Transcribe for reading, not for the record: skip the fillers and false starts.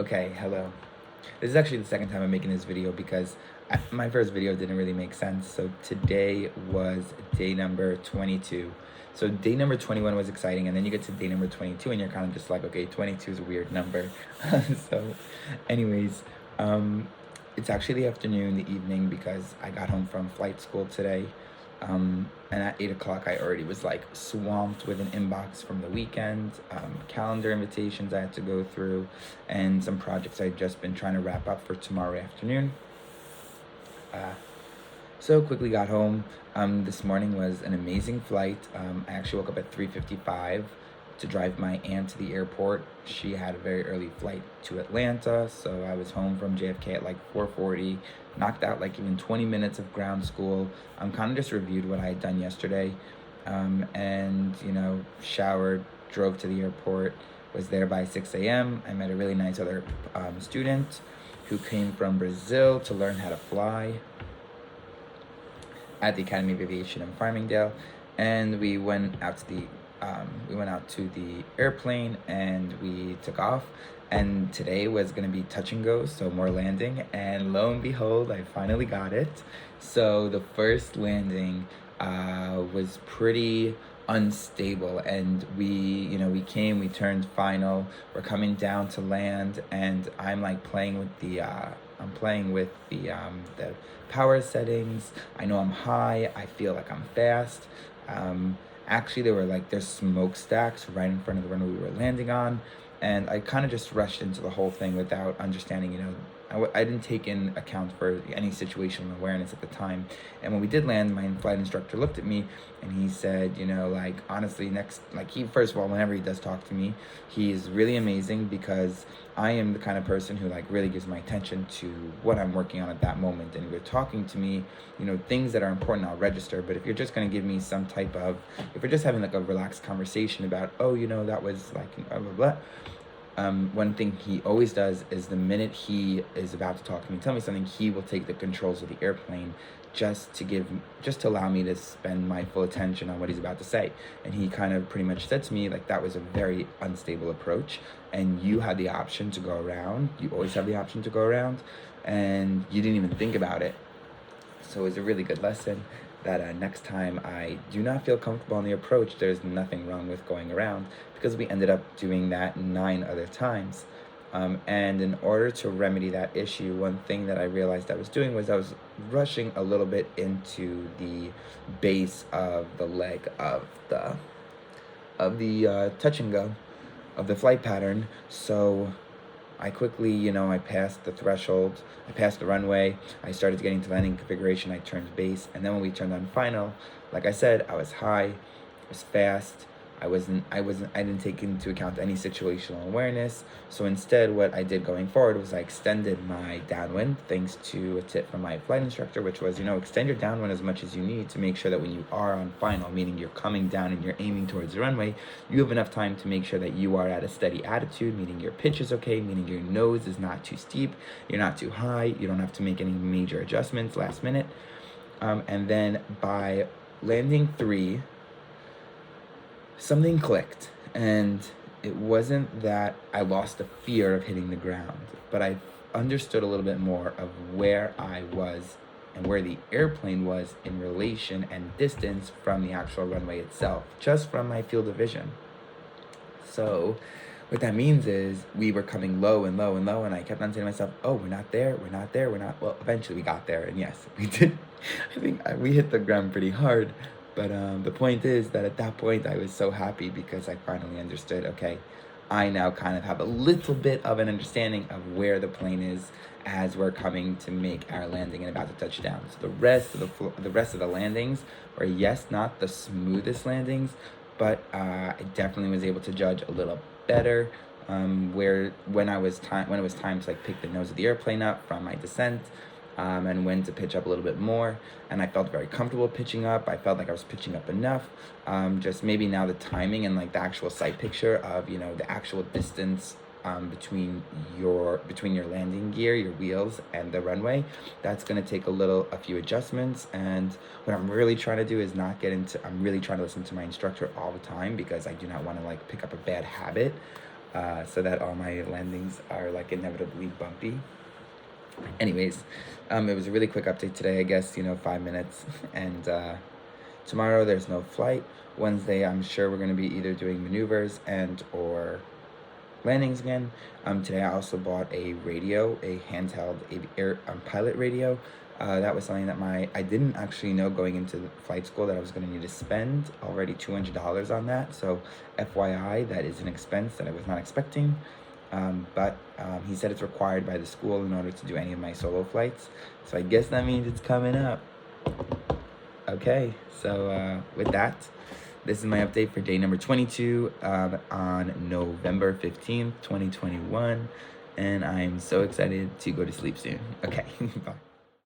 Okay, hello. This is actually the second time I'm making this video because my first video didn't really make sense. So today was day number 22. So day number 21 was exciting, and then you get to day number 22 and you're kind of just like, okay, 22 is a weird number. So anyways, um, it's actually the afternoon, the evening, because I got home from flight school today. And at 8 o'clock, I already was like swamped with an inbox from the weekend, calendar invitations I had to go through, and some projects I'd just been trying to wrap up for tomorrow afternoon. So quickly got home. This morning was an amazing flight. I actually woke up at 3:55 to drive my aunt to the airport. She had a very early flight to Atlanta, so I was home from JFK at like 4:40. Knocked out like even 20 minutes of ground school. Kind of just reviewed what I had done yesterday, and showered, drove to the airport. Was there by 6 a.m. I met a really nice other student who came from Brazil to learn how to fly at the Academy of Aviation in Farmingdale, and we went out to the airplane and we took off. And today was going to be touch and go, so more landing. And lo and behold, I finally got it. So the first landing was pretty unstable, and we turned final. We're coming down to land, and I'm like playing with the power settings. I know I'm high. I feel like I'm fast. Actually, there's smokestacks right in front of the runway we were landing on, and I kind of just rushed into the whole thing without understanding. I didn't take in account for any situational awareness at the time. And when we did land, my flight instructor looked at me and he said, honestly, first of all, whenever he does talk to me, he is really amazing, because I am the kind of person who really gives my attention to what I'm working on at that moment. And if you're talking to me, things that are important, I'll register. But if you're just going to give me if you're just having a relaxed conversation about, that was blah, blah, blah. One thing he always does is the minute he is about to talk to me, tell me something, he will take the controls of the airplane just to allow me to spend my full attention on what he's about to say. And he kind of pretty much said to me, that was a very unstable approach, and you had the option to go around. You always have the option to go around, and you didn't even think about it. So it was a really good lesson that next time I do not feel comfortable on the approach, there's nothing wrong with going around, because we ended up doing that 9 other times. And in order to remedy that issue, one thing that I realized I was doing was I was rushing a little bit into the base of the leg of the touch and go of the flight pattern. So I quickly, I passed the threshold, I passed the runway, I started getting to landing configuration, I turned base, and then when we turned on final, like I said, I was high, I was fast, I didn't take into account any situational awareness. So instead, what I did going forward was I extended my downwind, thanks to a tip from my flight instructor, which was, extend your downwind as much as you need to make sure that when you are on final, meaning you're coming down and you're aiming towards the runway, you have enough time to make sure that you are at a steady attitude, meaning your pitch is okay, meaning your nose is not too steep, you're not too high, you don't have to make any major adjustments last minute. And then by landing 3, something clicked, and it wasn't that I lost the fear of hitting the ground, but I understood a little bit more of where I was and where the airplane was in relation and distance from the actual runway itself, just from my field of vision. So what that means is we were coming low and low and low, and I kept on saying to myself, oh, we're not there. Well, eventually we got there, and yes, we did. I think we hit the ground pretty hard. But the point is that at that point, I was so happy because I finally understood, okay, I now kind of have a little bit of an understanding of where the plane is as we're coming to make our landing and about to touch down. So the rest of the landings were, yes, not the smoothest landings, but I definitely was able to judge a little better when it was time to pick the nose of the airplane up from my descent. And when to pitch up a little bit more. And I felt very comfortable pitching up. I felt like I was pitching up enough. Just maybe now the timing and the actual sight picture of, the actual distance between your landing gear, your wheels, and the runway, that's going to take a few adjustments. And what I'm really trying to do is I'm really trying to listen to my instructor all the time, because I do not want to pick up a bad habit so that all my landings are like inevitably bumpy. Anyways, it was a really quick update today, I guess, 5 minutes. And tomorrow there's no flight. Wednesday, I'm sure we're going to be either doing maneuvers and or landings again. Today I also bought a radio, a handheld pilot radio. That was something that I didn't actually know going into flight school that I was going to need to spend already $200 on that. So FYI, that is an expense that I was not expecting. But he said it's required by the school in order to do any of my solo flights. So I guess that means it's coming up. Okay, so with that, this is my update for day number 22 on November 15th, 2021. And I'm so excited to go to sleep soon. Okay, bye.